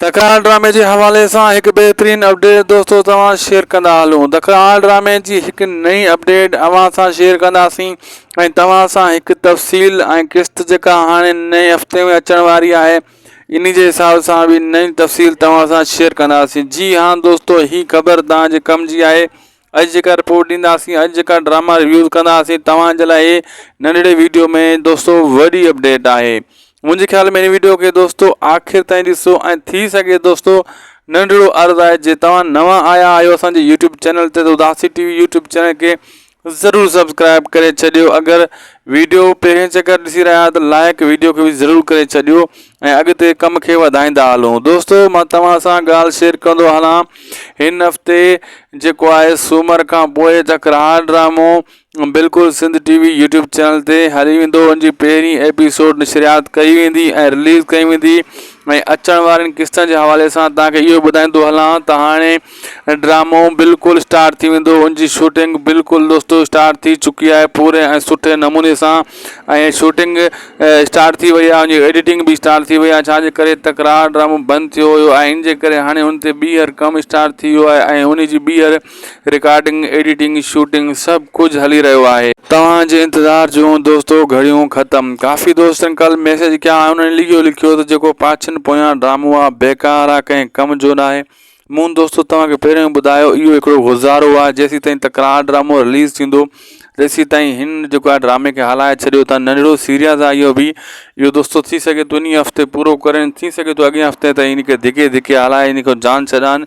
तकरार ड्रामे के हवाले से एक बेहतरीन अपडेट दोस्तों तव्हां शेयर कंदा हलूं। तकरार ड्रामे की एक नई अपडेट अवां सां शेयर कंदासीं ऐं तव्हां सां एक तफ़सील ऐं किस्त जेका हाणे नए हफ़्ते में अचण वारी आहे इन जे हिसाब सां भी नई तफ़सील तव्हां सां शेयर कंदासीं। जी हाँ दोस्तों, ही ख़बर तव्हांजे कम जी आहे। अॼु जेका रिपोर्ट ॾींदासीं, अॼु जेका ड्रामा रिव्यूज़ कंदासीं तव्हांजे लाइ नंढड़े वीडियो में दोस्तों वॾी अपडेट आहे। मुझे ख्याल में इन वीडियो के दोस्तों आखिर ताईं ॾिसो ऐं थी सके दोस्तों नंढड़ो अर्ज़ु आहे जे तव्हां नवां आया आहियो असांजे यूट्यूब चैनल ते त उदासी टीवी यूट्यूब चैनल के ज़रूर सब्सक्राइब करे छॾियो। अगर वीडियो पहिरें चकर ॾिसी रहा तो लाइक वीडियो के भी ज़रूर करे छॾियो ऐं अॻिते कम खे वधाईंदा हलूं। दोस्तों मां तव्हां सां ॻाल्हि शेयर कंदो हलां। हिन हफ़्ते जेको आहे सूमर खां पोइ तकरार ड्रामो बिल्कुल सिंध टीवी यूट्यूब चैनल ते हली वेंदो। उनजी पहिरीं एपिसोड नशरियात कई वेंदी ऐं रिलीज़ कई वेंदी ऐं अचण वारनि किस्तनि जे हवाले सां तव्हांखे इहो ॿुधाईंदो हलां त हाणे ड्रामो बिल्कुल स्टार्ट थी वेंदो। उनजी शूटिंग बिल्कुल दोस्तों स्टार्ट थी चुकी आहे पूरे ऐं सुठे नमूने सां ऐं शूटिंग स्टार्ट थी वई आहे। उनजी एडिटिंग भी स्टार्ट थी वई आहे। छाजे करे तकरार ड्रामो बंदि थियो हुयो ऐं इन जे करे हाणे उन ते ॿीहर कमु स्टार्ट थी वियो आहे ऐं उनजी ॿीहर रिकॉर्डिंग एडिटिंग शूटिंग सभु कुझु हली रहियो आहे। तव्हांजे इंतज़ार जूं दोस्तों घड़ियूं ख़त्म। काफ़ी दोस्तनि कल मैसेज कया, उन्होंने लिखियो त जेको पाछनि पोयां ड्रामो आहे बेकार आहे, कंहिं कम जो न आहे। मूं दोस्तों तव्हांखे पहिरियों ॿुधायो इहो हिकिड़ो गुज़ारो आहे। जेसीं ताईं तकरार ड्रामो रिलीज़ थींदो तेसीं ताईं हिन जेको आहे ड्रामे खे हलाए छॾियो था। नंढड़ो सीरियस आहे इहो दोस्तों थी सघे तो इन हफ़्ते पूरो करें, थी सघे तो अॻिए हफ़्ते ताईं इनखे धिके धिके हलाए इन को जान छॾान।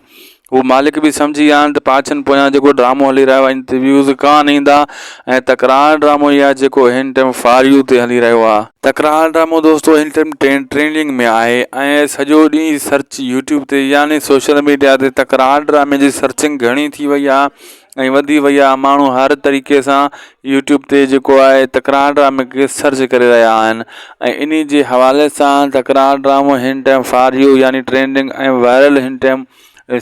वो मालिक भी समझी विया आहिनि त पाछनि पोयां जेको ड्रामो हली रहियो आहे इन ते व्यूज़ कान ईंदा ऐं तकरार ड्रामो इहा जेको हिन टाइम फॉर यू ते हली रहियो आहे। तकरार ड्रामो दोस्तों हिन टाइम ट्रेंडिंग में आहे ऐं सॼो ॾींहुं सर्च यूट्यूब ते यानी सोशल मीडिया ते तकरार ड्रामे जी सर्चिंग घणी थी वई आहे ऐं वधी वई आहे। माण्हू हर तरीक़े सां यूट्यूब ते जेको आहे तकरार ड्रामे खे सर्च करे रहिया आहिनि ऐं इन जे हवाले सां तकरार ड्रामो हिन टाइम फॉर यू यानी ट्रेंडिंग ऐं वायरल हिन टाइम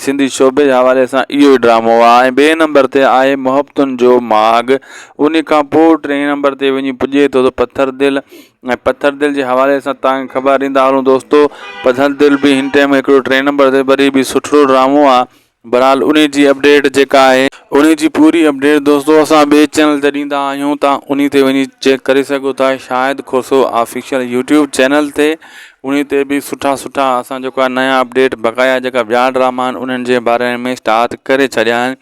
सिंधी शोबे जे हवाले सां इहो ई ड्रामो आहे। ऐं ॿिए नंबर ते आहे मोहब्बतुनि जो माग। उन खां पोइ टे नंबर ते वञी पुॼे थो त पत्थर दिल ऐं पत्थर दिल जे हवाले सां तव्हांखे ख़बर ॾींदा हलूं दोस्तों। पत्थर दिल भी हिन टाइम हिकिड़ो टे नंबर ते वरी भी सुठो ड्रामो आहे। बहरहाल उन जी अपडेट जेका आहे उन जी पूरी अपडेट दोस्तों असां ॿिए चैनल ते ॾींदा आहियूं। तव्हां उन ते वञी चेक करे सघो था। शाहिद खोसो ऑफिशियल यूट्यूब चैनल ते उन ते भी सुठा सुठा असां जेको आहे नया अपडेट बक़ाया जेका ॿिया ड्रामा आहिनि उन्हनि जे बारे में स्टार्ट करे छॾिया आहिनि।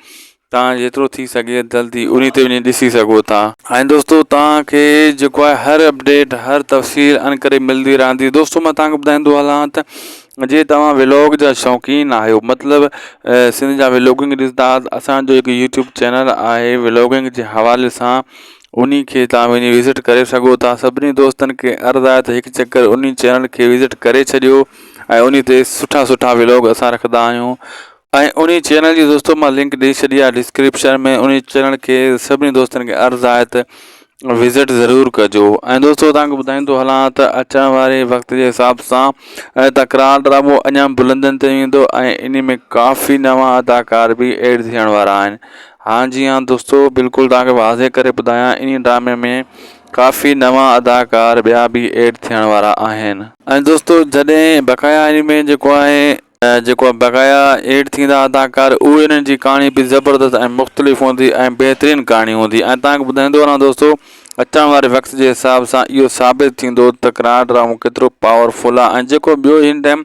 तव्हां जेतिरो थी सघे जल्दी उन ते वञी ॾिसी सघो था। ऐं दोस्तों तव्हांखे जेको आहे हर अपडेट हर तफ़सील अन करे मिलंदी रहंदी। दोस्तों मां तव्हांखे ॿुधाईंदो हलां त जे तव्हां व्लॉग जा शौक़ीन आहियो मतिलबु सिंध जा व्लॉगिंग ॾिसंदा असांजो हिकु यूट्यूब चैनल आहे व्लॉगिंग जे हवाले सां उन खे तव्हां वञी विज़िट करे सघो था। सभिनी दोस्तनि खे अर्ज़ु आहे त हिकु चकर उन चैनल खे विज़िट करे छॾियो ऐं उन ते सुठा सुठा व्लॉग असां रखंदा आहियूं ऐं उन चैनल जी दोस्तों मां लिंक ॾेई छॾी आहे डिस्क्रिप्शन में। उन चैनल खे सभिनी दोस्तनि खे अर्ज़ु आहे त विज़िट ज़रूर कजो। ऐं दोस्तों तव्हांखे ॿुधाईंदो हलां त अचण वारे वक़्त जे हिसाब सां तकरार ड्रामो अञा बुलंदनि ते वेंदो ऐं इन में काफ़ी नवां अदाकार भी ऐड थियण वारा आहिनि। हाँ जी हाँ दोस्तों, बिल्कुल तव्हांखे वाज़े करे ॿुधायां इन ड्रामे में काफ़ी नवां अदाकार ॿिया भी ऐड थियण वारा आहिनि। ऐं दोस्तों जॾहिं बक़ाया इन में जेको आहे बक़ाया ऐड थींदा अदाकार उहे इन्हनि जी कहाणी भी ज़बरदस्त ऐं मुख़्तलिफ़ हूंदी ऐं बहितरीन कहाणी हूंदी। ऐं तव्हांखे ॿुधाईंदो वञा दोस्तों अचण वारे वक़्त जे हिसाब सां इहो साबित थींदो तकरार ड्रामो केतिरो पावरफुल आहे। ऐं जेको ॿियो हिन टाइम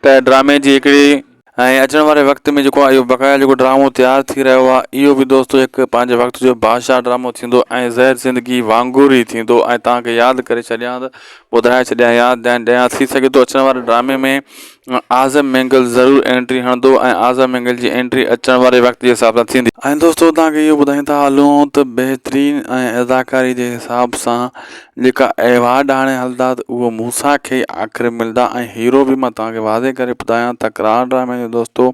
त ड्रामे जी हिकिड़ी ऐं अचण वारे वक़्त में जेको आहे इहो बक़ाया जेको ड्रामो तयारु थी रहियो आहे इहो भी दोस्तों हिकु पंहिंजे वक़्त जो बादशाह ड्रामो थींदो ऐं ज़हर ज़िंदगी वांगुरु ई थींदो। ऐं तव्हांखे यादि करे छॾियां त ॿुधाए छॾियां यादि ॾियां थी सघे तो अचण वारे ड्रामे में आज़म मैंगल ज़रूर एंट्री हणंदो ऐं आज़म मैंगल जी एंट्री अचण वारे वक़्त जे हिसाब सां थींदी। ऐं दोस्तों तव्हांखे इहो ॿुधाईंदा हलूं त बहितरीन ऐं अदाकारी जे हिसाब सां जेका अवार्ड हाणे हलंदा त उहो मूसा खे आख़िर मिलंदा ऐं हीरो भी मां तव्हांखे वाज़े करे ॿुधायां तकरार ड्रामे जो दोस्तों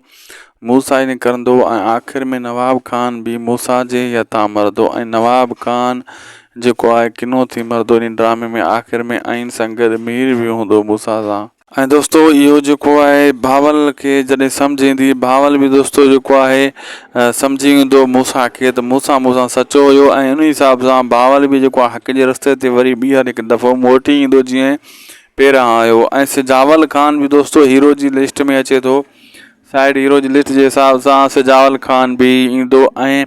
मूसा ई निकिरंदो ऐं आख़िर में नवाब खान भी मूसा जे हथां मरंदो ऐं नवाब खान जेको आहे किनो थी मरंदो इन ड्रामे में आख़िर में ऐं सां गॾु मीर भी हूंदो मूसा सां। ऐं दोस्तों इहो जेको आहे भावल खे जॾहिं सम्झ ईंदी भावल भी दोस्तों जेको आहे सम्झी वेंदो मूसा खे त मूसा सचो हुयो ऐं उन हिसाब सां भावल भी जेको आहे हक़ जे रस्ते ते वरी ॿीहर हिकु दफ़ो मोटी ईंदो जीअं पहिरां आयो। ऐं सिजावल ख़ान बि दोस्तो हीरो जी लिस्ट में अचे थो। साइड हीरो जी लिस्ट जे हिसाब सां सिजावल ख़ान बि ईंदो। ऐं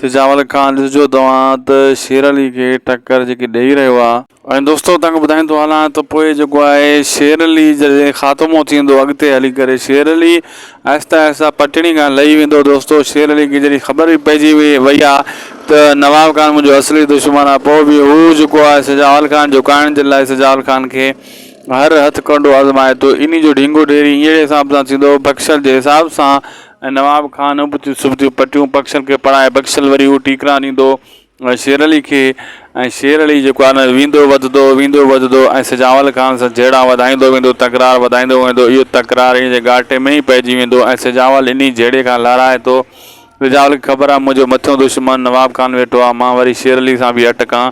सिजावल ख़ान ॾिसिजो तव्हां त शेर अली खे टक्कर जेकी ॾेई रहियो आहे। ऐं दोस्तो तव्हांखे ॿुधाईंदो हलां त पोइ जेको आहे शेर अली जॾहिं ख़ात्मो थींदो अॻिते हली करे शेर अली आहिस्ता आहिस्ता पटड़ी खां लही वेंदो। दोस्तो शेर अली खे जॾहिं ख़बर बि पइजी वई आहे त नवाब ख़ान मुंहिंजो असली दुश्मन आहे, पोइ बि हू जेको आहे सिजावल ख़ान झुकाइण जे लाइ सिजावल ख़ान खे हर हथ कंडो आज़माए थो। इन जो ढींगो ढेरी अहिड़े हिसाब सां थींदो बख्शल जे हिसाब सां। ऐं नवाब ख़ान उबतियूं सुबतियूं पटियूं बख्शल खे पढ़ाए, बख्शल वरी उहो ठीकरा ॾींदो शेर अली खे। ऐं शेर अली जेको आहे न वेंदो वधंदो ऐं सिजावल ख़ान सां जहिड़ा वधाईंदो वेंदो, तकरार वधाईंदो वेंदो। इहो तकरार इन जे घाटे में ई पइजी वेंदो ऐं सिजावल इन जहिड़े खां लाराए थो। सिजावल खे ख़बर आहे मुंहिंजो मथियों दुश्मन नवाब ख़ान वेठो आहे, मां वरी शेर अली सां बि अटकां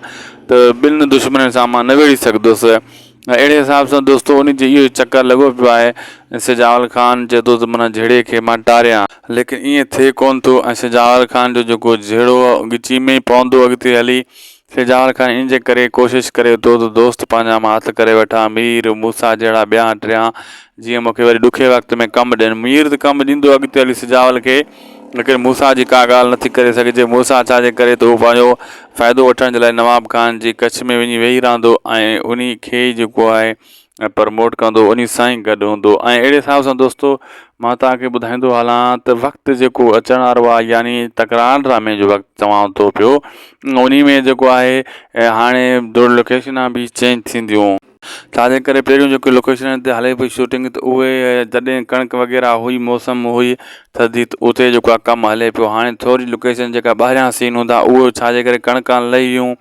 त ॿिनि दुश्मननि सां मां न विड़ी सघंदुसि। अहिड़े हिसाब सां दोस्तो उन जो इहो चकर लॻो पियो आहे। सिजावल ख़ान चए थो त माना जहिड़े खे मां टारियां, लेकिन ईअं थिए कोन थो। ऐं सिजावल ख़ान जो जेको जहिड़ो ॻिची में पवंदो अॻिते हली, सिजावल ख़ान इन जे करे कोशिशि करे थो त दोस्त पंहिंजा मां हथु करे वठां, मीर मूसा जहिड़ा ॿिया टियां, जीअं मूंखे वरी ॾुखे वक़्त में कमु ॾियनि। मीर त कमु ॾींदो अॻिते हली सिजावल खे, लेकिन मूसा जी का ॻाल्हि नथी करे सघिजे। मूसा छाजे करे त उहो पंहिंजो फ़ाइदो वठण जे लाइ नवाब ख़ान जी कच्छ में वञी वेही रहंदो ऐं उन खे जेको आहे प्रमोट कंदो, उन सां ई गॾु हूंदो। ऐं अहिड़े हिसाब सां दोस्तो मां तव्हांखे ॿुधाईंदो हलां त वक़्तु जेको अचण वारो आहे, यानी तकरार ड्रामे जो वक़्तु चवां थो पियो, उन में जेको आहे हाणे लोकेशनां बि चेंज थींदियूं। छाजे करे पहिरियों जेके लोकेशन ते हले पई शूटिंग, त उहे जॾहिं कणिक वग़ैरह हुई, मौसम हुई थधी, त उते जेको आहे कमु हले पियो। हाणे थोरी लोकेशन जेका ॿाहिरियां सीन हूंदा उहो छाजे करे कणिकां लही वियूं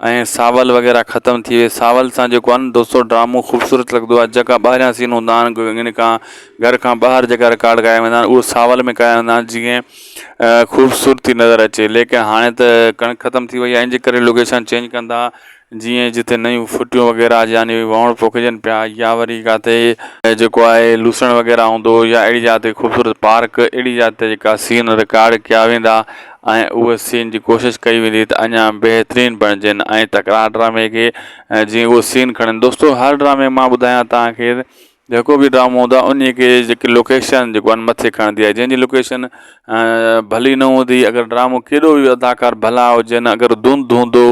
ऐं सावल वग़ैरह ख़तमु थी विए। सावल सां जेको आहे न दोस्तो ड्रामो ख़ूबसूरत लॻंदो आहे। जेका ॿाहिरियां सीन हूंदा आहिनि इन खां घर खां ॿाहिरि जेका रिकॉर्ड कया वेंदा आहिनि उहे सावल में कया वेंदा आहिनि, जीअं ख़ूबसूरती नज़र अचे। लेकिन हाणे त कणिक ख़तमु थी वई आहे, इन जे करे लोकेशन चेंज कंदा, जीअं जिते नयूं फुटियूं वग़ैरह यानी वण पोखिजनि पिया, या वरी किथे जेको आहे लूसण वग़ैरह हूंदो, या अहिड़ी जाते ख़ूबसूरत पार्क, अहिड़ी जाते जेका सीन रिकॉर्ड कया वेंदा ऐं उहे सीन जी कोशिशि कई वेंदी त अञा बहितरीनु बणिजनि ऐं तकरार ड्रामे खे जीअं उहो सीन खणनि। दोस्तो हर ड्रामे मां ॿुधायां तव्हांखे, जेको बि ड्रामो हूंदो आहे उन खे जेकी लोकेशन जेको आहे मथे खणंदी आहे। जंहिंजी लोकेशन भली न हूंदी, अगरि ड्रामो केॾो बि अदाकार भला हुजनि, अगरि धुंध हूंदो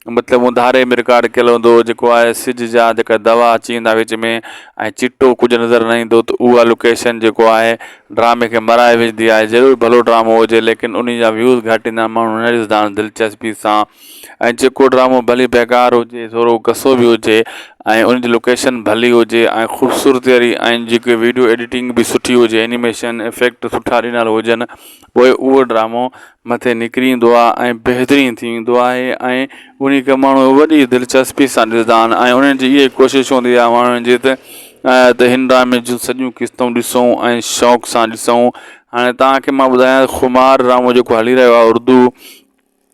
मतिलबु उंधारे में रिकॉर्ड कयलु हूंदो, जेको आहे सिज जा जेका दवा अची वेंदा विच में ऐं चिटो कुझु नज़र न ईंदो, त उहा लोकेशन जेको आहे ड्रामे खे मराए विझंदी आहे। ज़रूरु भलो ड्रामो हुजे, लेकिन उन जा व्यूज़ घटि ईंदा, माण्हू न ॾिसंदा आहिनि दिलचस्पी सां। ऐं जेको ड्रामो भली बेकार हुजे, थोरो कसो बि हुजे ऐं उनजी लोकेशन भली हुजे ऐं ख़ूबसूरती वारी ऐं जेके वीडियो एडिटिंग बि सुठी हुजे, एनिमेशन इफेक्ट सुठा ॾिनल हुजनि, पोइ उहो ड्रामो मथे निकिरी ईंदो आहे ऐं बहितरीनु थी वेंदो आहे ऐं उन खे माण्हू वॾी दिलचस्पी सां ॾिसंदा आहिनि। ऐं उन्हनि जी इहा कोशिशि हूंदी आहे माण्हुनि जी त हिन ड्रामे जूं सॼियूं क़िस्तूं ॾिसूं ऐं शौक़ु सां ॾिसूं। हाणे तव्हांखे मां ॿुधायां खुमार ड्रामो जेको हली रहियो आहे उर्दू,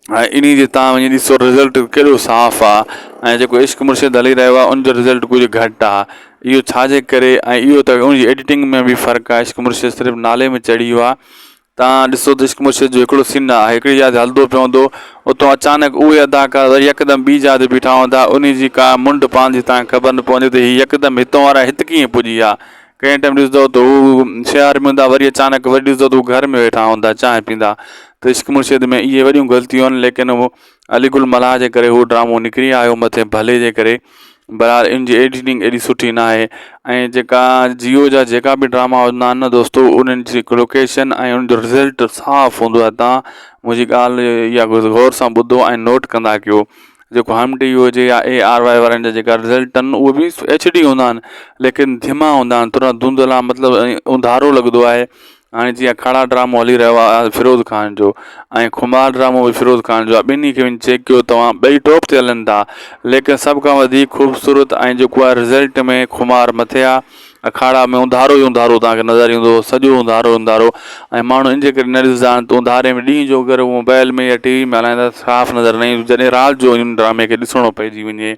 ऐं इन जे तव्हां वञी ॾिसो रिज़ल्ट केॾो साफ़ु आहे। ऐं जेको इश्क मुर्शिद हली रहियो आहे उनजो रिज़ल्ट कुझु घटि आहे। इहो छाजे करे, ऐं इहो त उनजी एडिटिंग में बि फ़र्क़ु आहे। इश्क मुर्शिद सिर्फ़ु नाले में चढ़ी वियो आहे। तव्हां ॾिसो त इश्क मुर्शिद जो हिकिड़ो सीन आहे, हिकिड़ी जाते हलंदो पियो हूंदो, उतां अचानक उहे अदाकार वरी यकदमि ॿी जाते बीठा हूंदा, उन जी का मुंड पवंदी, तव्हांखे ख़बर न पवंदी त हीअ यकदमि हितां वारा हिते कीअं पुॼी विया। कंहिं टाइम ॾिसंदो त हू शहर में हूंदा, वरी अचानक वरी ॾिसंदो त हू घर में वेठा हूंदा चांहि पींदा। त इश्क मुर्शिद में इहे वॾियूं ग़लतियूं आहिनि, लेकिन उहो अलीगुल मलाह जे करे उहो ड्रामो निकिरी आयो मथे भले जे करे। बहरहाल इन जी एडिटिंग एॾी सुठी न आहे। ऐं जेका जियो जा जेका बि ड्रामा हूंदा आहिनि न दोस्तो, उन्हनि जी लोकेशन ऐं उनजो रिज़ल्ट साफ़ु हूंदो आहे। तव्हां मुंहिंजी ॻाल्हि इहा गौर सां ॿुधो ऐं नोट कंदा कयो। जेको हम टी वी हुजे या ARY वारनि जा जेका रिज़ल्ट आहिनि उहे बि HD हूंदा आहिनि, लेकिन धिमा हूंदा आहिनि, थोरा धुंधला, मतिलबु उंधारो लॻंदो आहे। हाणे जीअं खड़ा ड्रामो हली रहियो आहे फिरोज़ ख़ान जो, ऐं खुमार ड्रामो बि फिरोज़ ख़ान जो आहे, ॿिन्ही खे वञी चेक कयो तव्हां, ॿई टॉप ते हलनि था, लेकिन सभ खां वधीक ख़ूबसूरत ऐं जेको आहे रिज़ल्ट में खुमार मथे आहे। अखाड़ा में उंधारो ई उंधारो तव्हांखे नज़र ईंदो, सॼो उंधारो उंधारो। ऐं माण्हू इन जे करे न ॾिसंदा आहिनि त उंधारे में ॾींहं जो अगरि मोबाइल में या TV में हलाईंदा साफ़ु नज़र न ईंदो, जॾहिं राति जो इन ड्रामे खे ॾिसणो पइजी वञे।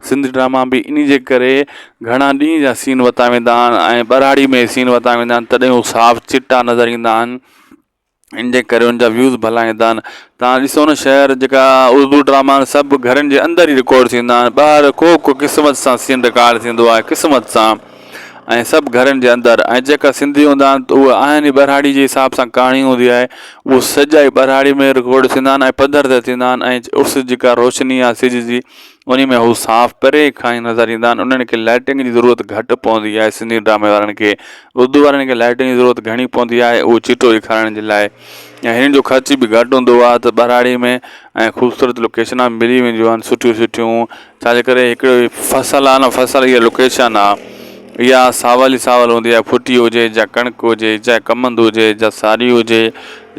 सिंधी ड्रामा बि इन जे करे घणा ॾींहं जा सीन वरिता वेंदा आहिनि ऐं ॿराड़ी में सीन वरिता वेंदा आहिनि, तॾहिं हू साफ़ु चिटा नज़र ईंदा आहिनि। इन जे करे उनजा व्यूज़ भला ईंदा आहिनि। तव्हां ॾिसो न शहर जेका उर्दू ड्रामा आहिनि सभु घरनि जे अंदरि ई रिकॉर्ड थींदा आहिनि। ॿाहिरि को क़िस्मत सां सीन रिकॉर्ड थींदो आहे, क़िस्मत सां, ऐं सभु घरनि जे अंदरि। ऐं जेका सिंधी हूंदा आहिनि त उहे आहिनि ई ॿरहाड़ी जे हिसाब सां कहाणी हूंदी आहे, उहो सॼा ई ॿरहाड़ी में रिकॉर्ड थींदा आहिनि ऐं पधर ते थींदा आहिनि। ऐं उस जेका रोशनी आहे सिज जी, उन में हू साफ़ परे खां ई नज़र ईंदा आहिनि। उन्हनि खे लाइटिंग जी ज़रूरत घटि पवंदी आहे सिंधी ड्रामे वारनि खे। उर्दू वारनि खे लाइटिंग जी ज़रूरत घणी पवंदी आहे, उहो चिटो ॾेखारण जे लाइ। ऐं हिन जो ख़र्च बि घटि हूंदो आहे त ॿरहाड़ी में ऐं ख़ूबसूरत लोकेशनां मिली वेंदियूं आहिनि सुठियूं सुठियूं। छाजे करे हिकिड़ो फसल आहे न, फसल इहा लोकेशन आहे, इहा सावल ई सावल हूंदी आहे। फुटी हुजे या कणिक हुजे, चाहे कमंद हुजे या सारी हुजे,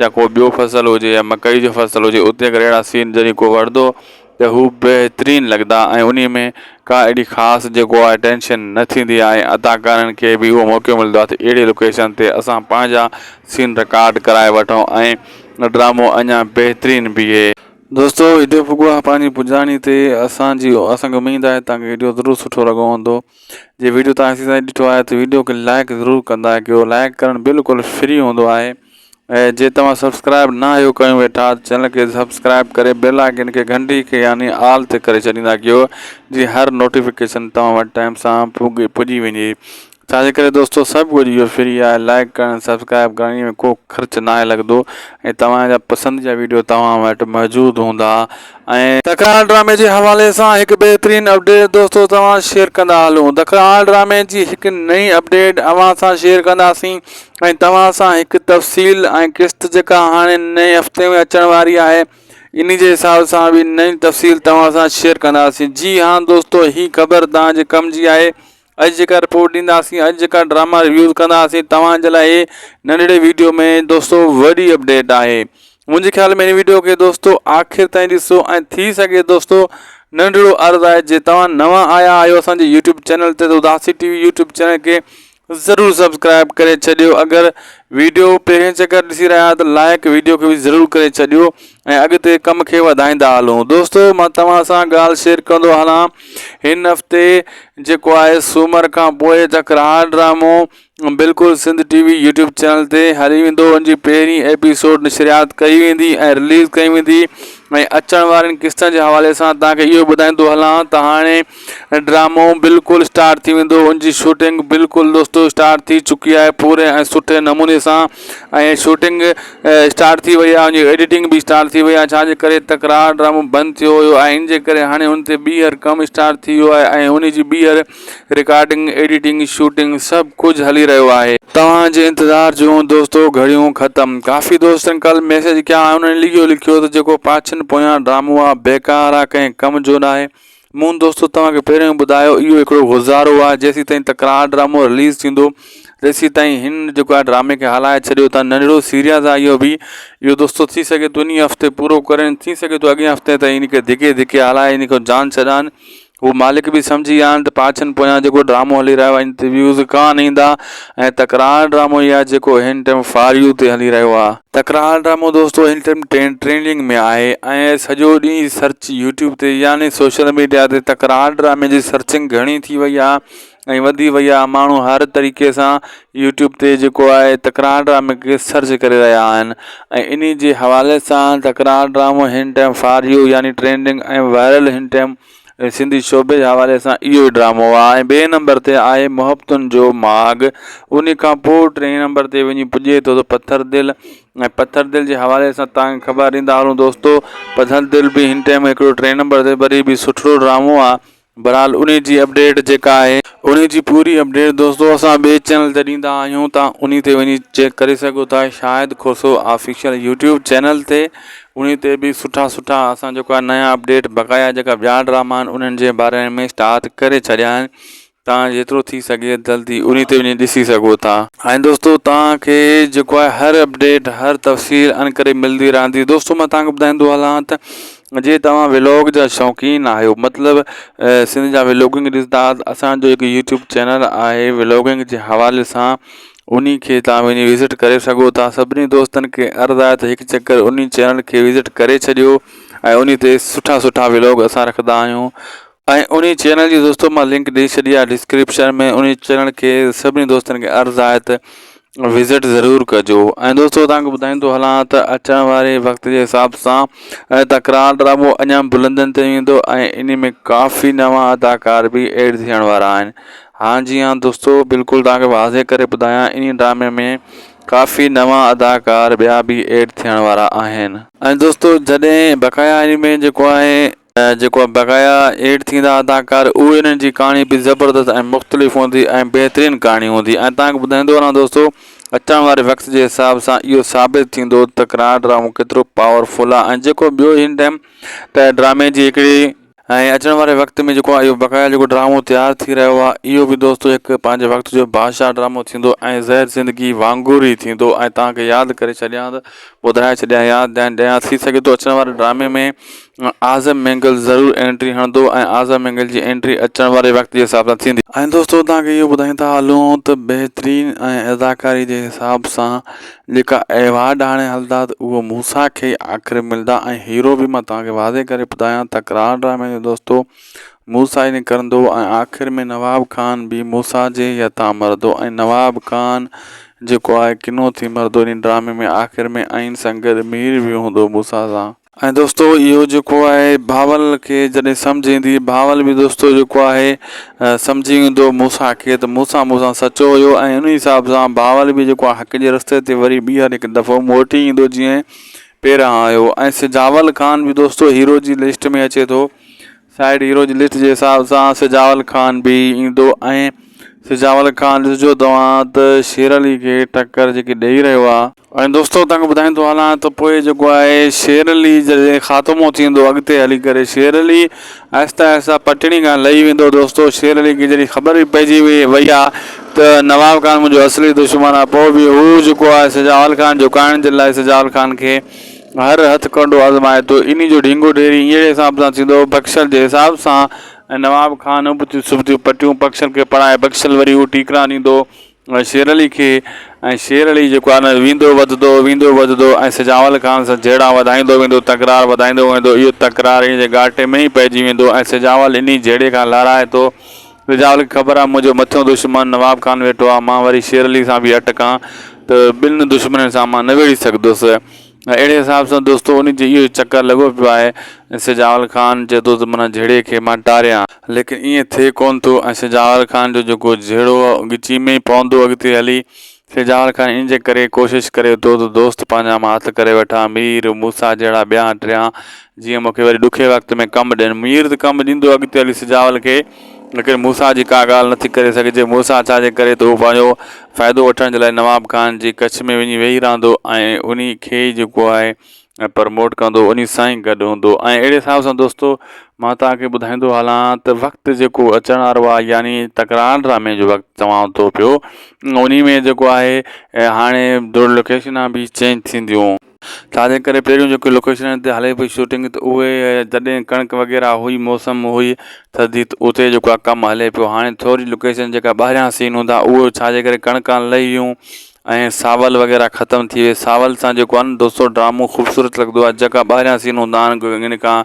या को ॿियो फसल हुजे या मकई जो फसल हुजे, उते अगरि अहिड़ा सीन जॾहिं को वठंदो त हू बहितरीनु लॻंदा। ऐं उन में का अहिड़ी ख़ासि जेको आहे टेंशन न थींदी आहे। अदाकारनि खे बि उहो मौक़ो मिलंदो आहे त अहिड़ी लोकेशन ते असां पंहिंजा सीन रिकॉर्ड कराए वठूं ऐं ड्रामो अञा बहितरीनु बीहे। दोस्तो वीडियो पुॻो आहे पंहिंजी पुॼाणी ते। असांखे उमेदु आहे तव्हांखे वीडियो ज़रूरु सुठो लॻो हूंदो। जे वीडियो तव्हां असीं ताईं ॾिठो आहे त वीडियो खे लाइक ज़रूरु कंदा कयो। लाइक करणु बिल्कुलु फ्री हूंदो आहे। ऐं जे तव्हां सब्सक्राइब न आहियो कयो वेठा, चैनल खे सब्सक्राइब करे बेल आइकन खे घंटी खे यानी ऑल ते करे छॾींदा कयो, जीअं हर नोटिफिकेशन तव्हां वटि टाइम सां पुॼी वञे। छाजे करे दोस्तो सभु कुझु इहो फ्री आहे। लाइक करणु सब्सक्राइब करण में को ख़र्च न आहे लॻंदो, ऐं तव्हांजा पसंदि जा वीडियो तव्हां वटि मौजूदु हूंदा। ऐं तकरार ड्रामे जे हवाले सां हिकु बहितरीनु अपडेट दोस्तो तव्हां शेयर कंदा हलूं। तकरार ड्रामे जी हिकु नई अपडेट अव्हां सां शेयर कंदासीं ऐं तव्हां सां हिकु तफ़सील ऐं किस्त जेका हाणे नए हफ़्ते में अचण वारी आहे, इन जे हिसाब सां बि नई तफ़सील तव्हां सां शेयर कंदासीं। जी हाँ दोस्तो, हीअ ख़बर तव्हांजे कम जी आहे। अॼु जेका रिपोर्ट ॾींदासीं, अॼु जेका ड्रामा रिव्यूज़ कंदासीं तव्हांजे लाइ नंढड़े वीडियो में दोस्तो वॾी अपडेट आहे। मुंहिंजे ख़्याल में हिन वीडियो खे दोस्तो आख़िर ताईं ॾिसो ऐं थी सघे दोस्तो नंढड़ो अर्ज़ु आहे, जे तव्हां नवां आया आहियो असांजे यूट्यूब चैनल ते त उदासी टीवी यूट्यूब चैनल खे ज़रूरु सब्सक्राइब करे छॾियो। अगरि वीडियो पहिरें चकर ॾिसी रहिया आहियो त लाइक वीडियो खे बि ज़रूरु करे छॾियो ऐं अॻिते कम खे वधाईंदा हलूं। दोस्तो मां तव्हां सां ॻाल्हि शेयर कंदो हलां। हिन हफ़्ते जेको आहे सूमर खां पोइ तकरार ड्रामो बिल्कुलु सिंध टीवी यूट्यूब चैनल ते हली वेंदो। उनजी पहिरीं एपिसोड नशरियात कई वेंदी ऐं रिलीज़ कई वेंदी। ऐं अचण वारनि किस्तनि जे हवाले सां तव्हांखे इहो ॿुधाईंदो हलां त हाणे ड्रामो बिल्कुलु स्टार्ट थी वेंदो। उनजी शूटिंग बिल्कुलु दोस्तो स्टार्ट थी चुकी आहे पूरे ऐं सुठे नमूने सां। ऐं शूटिंग स्टार्ट थी वई आहे, उनजी एडिटिंग बि स्टार्ट थी वई आहे। छाजे करे तकरार ड्रामो बंदि थियो हुयो ऐं इन जे करे हाणे हुन ते ॿीहर कमु स्टार्ट थी वियो आहे ऐं उनजी ॿीहर रिकॉर्डिंग, एडिटिंग, शूटिंग सभु कुझु हली रहियो आहे। तव्हांजे इंतज़ार जूं दोस्तो घड़ियूं ख़तमु। काफ़ी दोस्तनि कल्ह मैसेज कया, उन्हनि लिखियो त जेको पाछनि पोयां ड्रामो आहे बेकार आहे, कंहिं कम जो न आहे। मूं दोस्तो तव्हांखे पहिरियों ॿुधायो इहो हिकिड़ो गुज़ारो आहे। जेसीं ताईं तकरार ड्रामो रिलीज़ थींदो तेसीं ताईं हिन जेको आहे ड्रामे खे हलाए छॾियो था। नंढड़ो सीरियस आहे इहो दोस्तो। थी सघे थो इन हफ़्ते पूरो करनि, थी सघे थो अॻिए हफ़्ते ताईं इन खे धिके धिके हलाए इन खे जान छॾानि। हू मालिक बि सम्झी विया आहिनि त पाछनि पोयां जेको ड्रामो हली रहियो आहे इन ते व्यूज़ कान ईंदा ऐं तकरार ड्रामो इहा जेको हिन टाइम फॉर यू ते हली रहियो आहे। तकरार ड्रामो दोस्तो हिन टाइम ट्रेंडिंग में आहे ऐं सॼो ॾींहुं सर्च यूट्यूब ते यानी सोशल मीडिया ते तकरार ड्रामे जी सर्चिंग घणी थी वई आहे ऐं वधी वई आहे। माण्हू हर तरीक़े सां यूट्यूब ते जेको आहे तकरार ड्रामे खे सर्च करे रहिया आहिनि ऐं इन जे हवाले सां तकरार ड्रामो हिन टाइम फॉर यू यानी ट्रेंडिंग ऐं वायरल हिन टाइम सिंधी शोबे जे हवाले सां इहो ई ड्रामो आहे। ॿिए नंबर ते आहे मोहब्बतुनि जो माॻ। उन खां पोइ टे नंबर ते वञी पुॼे थो त पत्थर दिलि। ऐं पत्थर दिलि जे हवाले सां तव्हांखे ख़बर ॾींदा हलूं दोस्तो। पत्थर दिलि बि हिन टाइम हिकिड़ो टे नंबर ते वरी बि सुठो ड्रामो आहे। बहरहाल उन जी अपडेट जेका आहे, उन जी पूरी अपडेट दोस्तो असां ॿिए चैनल ते ॾींदा आहियूं। तव्हां उन ते वञी चेक करे सघो था, शाहिद खोसो ऑफिशियल यूट्यूब चैनल ते। उन ते बि सुठा असां जेको आहे नया अपडेट बक़ाया जेका ॿिया ड्रामा आहिनि उन्हनि जे बारे में स्टार्ट करे छॾिया आहिनि। तव्हां जेतिरो थी सघे जल्दी उन ते वञी ॾिसी सघो था। ऐं दोस्तो तव्हांखे जेको आहे हर अपडेट, हर तफ़सील अन करे मिलंदी रहंदी। दोस्तो मां तव्हांखे ॿुधाईंदो हलां त जे तव्हां व्लॉग जा शौक़ीन आहियो, मतिलबु सिंध जा व्लॉगिंग ॾिसंदा, असांजो हिकु यूट्यूब चैनल आहे व्लॉगिंग जे हवाले सां, उन खे तव्हां वञी विज़िट करे सघो था। सभिनी दोस्तनि खे अर्ज़ु आहे त हिकु चकर उन चैनल खे विज़िट करे छॾियो ऐं उन ते सुठा व्लॉग असां रखंदा आहियूं। ऐं उन चैनल जी दोस्तो मां लिंक ॾेई छॾी आहे डिस्क्रिप्शन में। उन चैनल खे सभिनी दोस्तनि खे अर्ज़ु आहे त विज़िट ज़रूरु कजो। ऐं दोस्तो तव्हांखे ॿुधाईंदो हलां त अचण वारे वक़्त जे हिसाब सां तकरार ड्रामो अञा बुलंदनि ते वेंदो ऐं इन में काफ़ी नवां अदाकार बि एड थियण वारा आहिनि। हाँ जी हाँ दोस्तो, बिल्कुलु तव्हांखे वाज़े करे ॿुधायां, इन ड्रामे में काफ़ी नवां अदाकार ॿिया बि एड थियण वारा आहिनि। ऐं दोस्तो जॾहिं बक़ाया इन में जेको आहे जेको बक़ाया एड थींदा अदाकार, उहे इन्हनि जी कहाणी बि ज़बरदस्त ऐं मुख़्तलिफ़ हूंदी ऐं बहितरीनु कहाणी हूंदी। ऐं तव्हांखे ॿुधाईंदो वञा दोस्तो, अचण वारे वक़्त जे हिसाब सां इहो साबित थींदो तकरार ड्रामो केतिरो पावरफुल आहे। ऐं जेको ॿियो हिन टाइम त ड्रामे जी हिकिड़ी ऐं अचण वारे वक़्त में जेको आहे इहो बक़ाया जेको ड्रामो तयारु थी रहियो आहे, इहो बि दोस्तो हिकु पंहिंजे वक़्त जो बादशाह ड्रामो थींदो ऐं ज़हर ज़िंदगी वांगुरु ई थींदो। ऐं तव्हांखे यादि करे छॾियां त ॿुधाए छॾियां, यादि ॾियां, थी सघे थो अचण वारे ड्रामे में आज़म मैंगल ज़रूरु एंट्री हणंदो ऐं आज़म मैंगल जी एंट्री अचण वारे वक़्त जे हिसाब सां थींदी। ऐं दोस्तो तव्हांखे इहो ॿुधाईंदा हलूं त बहितरीनु ऐं अदाकारी जे हिसाब सां जेका एवार्ड हाणे हलंदा त उहो मूसा खे आख़िर मिलंदा। ऐं हीरो बि मां तव्हांखे वाज़े करे ॿुधायां तकरार ड्रामे जो दोस्तो मूसा ई निकिरंदो ऐं आख़िर में नवाब खान बि मूसा जे हथां मरंदो। ऐं नवाब खान जेको आहे किनो थी मरंदो इन ड्रामे में आख़िर में, ऐं संग मीर बि हूंदो मूसा सां। ऐं दोस्तो इहो जेको आहे भावल खे जॾहिं सम्झ ईंदी, भावल बि दोस्तो जेको आहे सम्झी वेंदो मूसा खे त मूसा सचो हुयो। ऐं उन हिसाब सां भावल बि जेको आहे हक़ जे रस्ते ते वरी ॿीहर हिकु दफ़ो मोटी ईंदो जीअं पहिरां आयो। ऐं सिजावल ख़ान बि दोस्तो हीरो जी लिस्ट में अचे थो, साइड हीरो जी लिस्ट जे हिसाब सां सिजावल ख़ान बि ईंदो। ऐं सिजावल ख़ान ॾिसजो तव्हां त शेर अली खे टक्कर जेकी ॾेई रहियो आहे। ऐं दोस्तो तव्हांखे ॿुधाईंदो हलां त पोइ जेको आहे शेर अली जॾहिं ख़ात्मो थींदो अॻिते हली करे, शेर अली आहिस्ता आहिस्ता पटड़ी खां लही वेंदो दोस्तो। शेर अली खे जॾहिं ख़बर बि पइजी वई आहे त नवाब खान मुंहिंजो असली दुश्मन आहे, पोइ बि हू जेको आहे सिजावल ख़ान झुकाइण जे लाइ सिजावल ख़ान खे हर हथ कंडो आज़माए थो। इन जो ढींगो ढेरी अहिड़े हिसाब सां थींदो बख़्शल जे हिसाब सां। ऐं नवाब खान उबतियूं सुबतियूं पटियूं बख़्शल खे पढ़ाए, बख़्शल वरी उहो टीकरा ॾींदो शेर अली खे। ऐं शेर अली जेको आहे न वेंदो वधंदो ऐं सिजावल ख़ान सां जहिड़ा वधाईंदो वेंदो, तकरार वधाईंदो वेंदो। इहो तकरार इन जे घाटे में ई पइजी वेंदो ऐं सिजावल इन जहिड़े खां लाराए थो। सिजावल खे ख़बर आहे मुंहिंजो मथियों दुश्मन नवाब खान वेठो आहे, मां वरी शेर अली सां बि अटकां त ॿिनि दुश्मननि सां मां न विड़ी सघंदुसि। अहिड़े हिसाब सां दोस्तो उन जो इहो चकर लॻो पियो आहे। सिजावल ख़ान चए थो त माना जहिड़े खे मां टारियां, लेकिन ईअं थिए कोन थो। ऐं सिजावल ख़ान जो जेको जहिड़ो ॻिची में पवंदो अॻिते हली, सिजावल ख़ान इन जे करे कोशिशि करे थो त दोस्त पंहिंजा मां हथु करे वठां, मीर मूसा जहिड़ा ॿिया टियां, जीअं मूंखे वरी ॾुखे वक़्त में कमु ॾियनि। मीर त कमु ॾींदो अॻिते हली सिजावल खे, लेकिन मूसा जी का ॻाल्हि नथी करे सघिजे। मूसा छाजे करे त उहो पंहिंजो फ़ाइदो वठण जे लाइ नवाब खान जी कच्छ में वञी वेही रहंदो ऐं उन खे जेको आहे प्रमोट कंदो, उन सां ई गॾु हूंदो। ऐं अहिड़े हिसाब सां दोस्तो मां तव्हांखे ॿुधाईंदो हलां त वक़्तु जेको अचण वारो आहे, यानी तकरार ड्रामे जो वक़्तु चवां थो पियो, उन में जेको आहे हाणे लोकेशनां बि चेंज थींदियूं। छाजे करे पहिरियों जेके लोकेशन ते हले पई शूटिंग, त उहे जॾहिं कणिक वग़ैरह हुई, मौसम हुई थधी, त उते जेको आहे कमु हले पियो। हाणे थोरी लोकेशन जेका ॿाहिरियां सीन हूंदा उहो छाजे करे कणिकां लही वियूं ऐं सावल वग़ैरह ख़तमु थी विए। सावल सां जेको आहे न दोस्तो ड्रामो ख़ूबसूरत लॻंदो आहे। जेका ॿाहिरियां सीन हूंदा आहिनि इन खां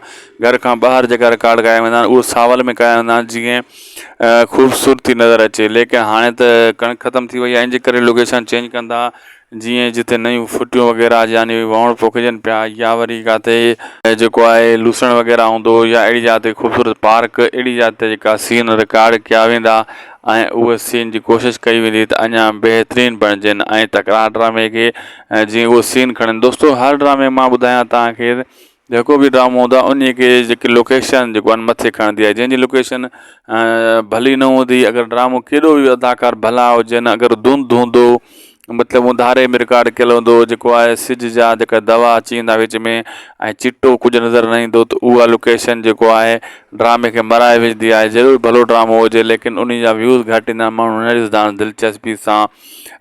घर खां ॿाहिरि जेका रिकॉर्ड कया वेंदा आहिनि, उहे सावल में कया वेंदा आहिनि जीअं ख़ूबसूरती नज़र अचे। लेकिन हाणे त कणिक ख़तमु थी वई आहे, इन जे करे लोकेशन चेंज कंदा, जीअं जिते नयूं फुटियूं वग़ैरह यानी वण पोखिजनि पिया, या वरी किथे जेको आहे लूसण वग़ैरह हूंदो, या अहिड़ी जाते ख़ूबसूरत पार्क, अहिड़ी जाते जेका सीन रिकॉर्ड कया वेंदा ऐं उहे सीन जी कोशिशि कई वेंदी त अञा बहितरीनु बणिजनि ऐं तकरार ड्रामे खे जीअं उहो सीन खणनि। दोस्तो हर ड्रामे मां ॿुधायां तव्हांखे, जेको बि ड्रामो हूंदो आहे उन खे जेकी लोकेशन जेको आहे मथे खणंदी आहे। जंहिंजी लोकेशन भली न हूंदी, अगरि ड्रामो केॾो बि अदाकार भला हुजनि, अगरि धुंध हूंदो मतिलबु उंधारे में रिकॉर्ड कयल हूंदो, जेको आहे सिज जा जेका दवा अची वेंदा विच में ऐं चिटो कुझु नज़र न ईंदो, त उहा लोकेशन जेको आहे ड्रामे खे मराए विझंदी आहे। ज़रूरु भलो ड्रामो हुजे, लेकिन उन जा व्यूज़ घटि ईंदा, माण्हू न ॾिसंदा आहिनि दिलचस्पी सां।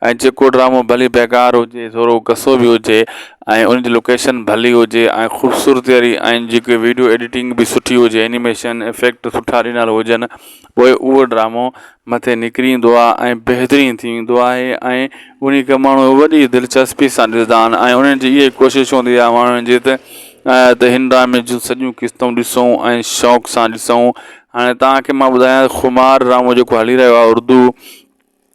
ऐं जेको ड्रामो भली बेकार हुजे, थोरो कसो बि हुजे ऐं उनजी लोकेशन भली हुजे ऐं ख़ूबसूरती वारी ऐं जेके वीडियो एडिटिंग बि सुठी हुजे, एनिमेशन इफेक्ट सुठा ॾिनल हुजनि, पोइ उहो ड्रामो मथे निकिरी ईंदो आहे ऐं बहितरीनु थी वेंदो आहे ऐं उन खे माण्हू वॾी दिलचस्पी सां ॾिसंदा आहिनि। ऐं उन्हनि जी इहा कोशिशि हूंदी आहे माण्हुनि जी त हिन ड्रामे जूं सॼियूं क़िस्तूं ॾिसूं ऐं शौक़ सां ॾिसूं। हाणे तव्हांखे मां ॿुधायां खुमार ड्रामो जेको हली रहियो आहे उर्दू,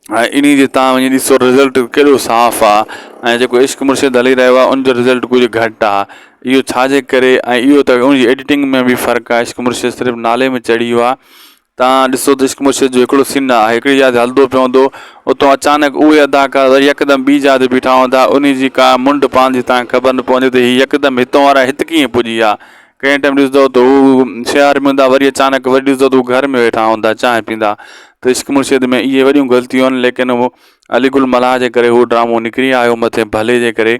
इन्ही जे तव्हां वञी ॾिसो रिज़ल्ट केॾो साफ़ु आहे। ऐं जेको इश्क मुर्शिद हली रहियो आहे उनजो रिज़ल्ट कुझु घटि आहे। इहो छाजे करे? ऐं इहो त उनजी एडिटिंग में बि फ़र्क़ु आहे। इश्क मुर्शिद सिर्फ़ु नाले में चढ़ी वियो आहे। तव्हां ॾिसो त इश्क मुर्शिद जो हिकिड़ो सीन आहे, हिकिड़ी जॻह ते हलंदो पियो हूंदो, उतां अचानक उहे अदाकार वरी यकदमि ॿी जॻह ते बीठा हूंदा, उन जी का मुंड पवंदी तव्हांखे ख़बर न पवंदी त हीअ यकदमि हितां वारा हिते कीअं पुॼी विया। कंहिं टाइम ॾिसंदो त हू शहर में हूंदा, वरी अचानक वरी ॾिसंदो त हू घर में वेठा हूंदा चांहि पींदा। त इश्क मुर्शिद में इहे वॾियूं ग़लतियूं आहिनि, लेकिन उहो अलीगुल मलाह जे करे उहो ड्रामो निकिरी आयो मथे भले जे करे।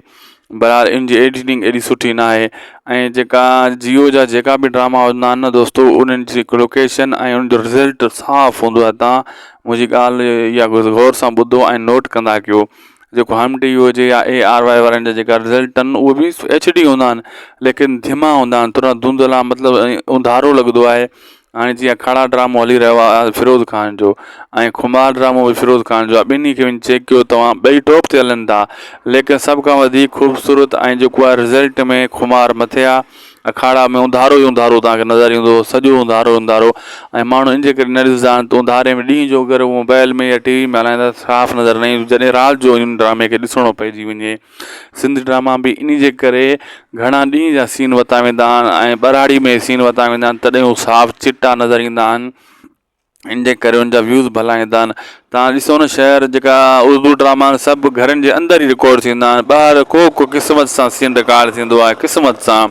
बहरहाल इन जी एडिटिंग एॾी सुठी न आहे। ऐं जेका जियो जा जेका बि ड्रामा हूंदा आहिनि न दोस्तो, उन्हनि जी लोकेशन ऐं उनजो रिज़ल्ट साफ़ु हूंदो आहे। तव्हां मुंहिंजी ॻाल्हि इहा गौर सां ॿुधो ऐं नोट कंदा कयो। जेको हम टी वी हुजे या ARY वारनि जा जेका रिज़ल्ट आहिनि उहे बि HD हूंदा आहिनि, लेकिन धिमा हूंदा आहिनि, थोरा धुंधला, मतिलबु उंधारो लॻंदो आहे। हाणे जीअं खड़ा ड्रामो हली रहियो आहे फिरोज़ ख़ान जो, ऐं खुमार ड्रामो बि फिरोज़ ख़ान जो आहे। ॿिन्ही खे वञी चेक कयो तव्हां, ॿई टॉप ते हलनि था, लेकिन सभ खां वधीक ख़ूबसूरत ऐं जेको आहे रिज़ल्ट में खुमार मथे आहे। अखाड़ा में उंधारो ई उंधारो तव्हांखे नज़र ईंदो, सॼो उंधारो उंधारो। ऐं माण्हू इन जे करे न ॾिसंदा आहिनि त उंधारे में ॾींहं जो अगरि मोबाइल में या TV में हलाईंदा साफ़ु नज़र न ईंदो, जॾहिं राति जो इन ड्रामे खे ॾिसणो पइजी वञे। सिंधी ड्रामा बि इन जे करे घणा ॾींहं जा सीन वरिता वेंदा आहिनि ऐं ॿराड़ी में सीन वरिता वेंदा आहिनि, तॾहिं हू साफ़ु चिटा नज़र ईंदा आहिनि। इन जे करे उनजा व्यूज़ भला ईंदा आहिनि। तव्हां ॾिसो न, शहर जेका उर्दू ड्रामा आहिनि सभु घरनि जे अंदरि ई रिकॉर्ड थींदा आहिनि, ॿाहिरि को क़िस्मत सां सीन रिकॉर्ड थींदो आहे, क़िस्मत सां।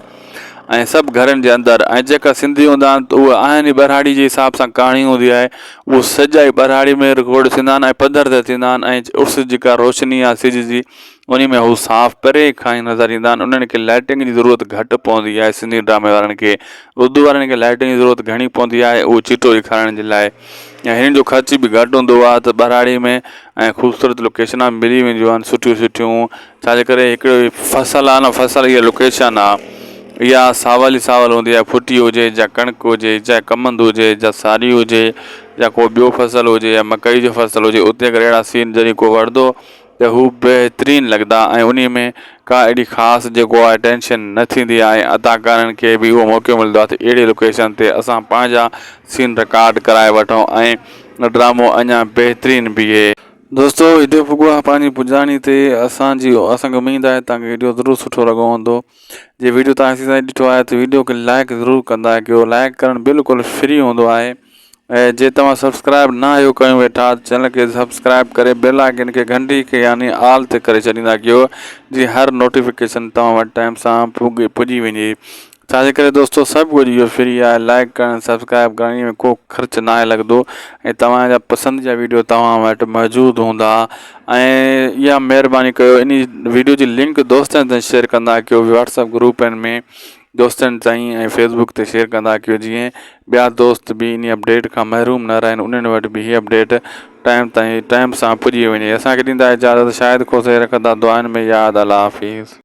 ऐं सभु घरनि जे अंदरि। ऐं जेका सिंधी हूंदा आहिनि त उहे आहिनि ई ॿराड़ी जे हिसाब सां कहाणी हूंदी आहे, उहो सॼा ई ॿराड़ी में रिकॉर्ड थींदा आहिनि ऐं पधर ते थींदा आहिनि। ऐं उस जेका रोशनी आहे सिज जी, उन में हू साफ़ु परे खां ई नज़र ईंदा आहिनि। उन्हनि खे लाइटिंग जी ज़रूरत घटि पवंदी आहे सिंधी ड्रामे वारनि खे। उर्दू वारनि खे लाइटिंग जी ज़रूरत घणी पवंदी आहे, उहो चिटो ॾेखारण जे लाइ। ऐं हिन जो ख़र्च बि घटि हूंदो आहे, त ॿराड़ी में ऐं ख़ूबसूरत लोकेशनां मिली वेंदियूं आहिनि सुठियूं सुठियूं। छाजे करे हिकिड़ो फसल आहे न, फसल इहा लोकेशन आहे, इहा सावल ई सावल हूंदी आहे। फुटी हुजे या कणिक हुजे, चाहे कमंद हुजे या सारी हुजे, या को ॿियो फसल हुजे या मकई जो फसल हुजे, उते अगरि अहिड़ा सीन जॾहिं को वठंदो त हू बहितरीनु लॻंदा। ऐं उन में का एॾी ख़ासि जेको आहे टेंशन न थींदी आहे। अदाकारनि खे बि उहो मौक़ो मिलंदो आहे त अहिड़ी लोकेशन ते असां पंहिंजा सीन रिकॉर्ड कराए वठूं ऐं ड्रामो अञा बहितरीनु बीहे। दोस्तो, हेॾो पुॻो आहे पंहिंजी पुॼाणी ते। असांखे उमेदु आहे तव्हांखे वीडियो ज़रूरु सुठो लॻो हूंदो। जे वीडियो तव्हां असीं ताईं ॾिठो आहे त वीडियो खे लाइक ज़रूरु कंदा कयो। लाइक करणु बिल्कुलु फ्री हूंदो आहे। ऐं जे तव्हां सब्सक्राइब न आहियो कयो वेठा, चैनल खे सब्सक्राइब करे बेल आइकन खे घंटी खे यानी ऑल ते करे छॾींदा कयो, जीअं हर नोटिफिकेशन तव्हां वटि टाइम सां पुॼी वञे। छाजे करे दोस्तो, सभु कुझु इहो फ्री आहे। लाइक करणु, सब्सक्राइब करण में को ख़र्चु न आहे लॻंदो, ऐं तव्हांजा पसंदि जा वीडियो तव्हां वटि मौजूदु हूंदा। ऐं इहा महिरबानी कयो, इन वीडियो जी लिंक दोस्तनि ताईं शेयर कंदा कयो, व्हाट्सएप ग्रुपनि में दोस्तनि ताईं ऐं फेसबुक ते शेयर कंदा कयो, जीअं ॿिया दोस्त बि इन अपडेट खां महरूम न रहनि, उन्हनि वटि बि हीअ अपडेट टाइम सां पुॼी वञे। असांखे ॾींदा इजाज़त, शायदि को से रखंदा दुआनि में यादि। अल्लाह हाफ़िज़।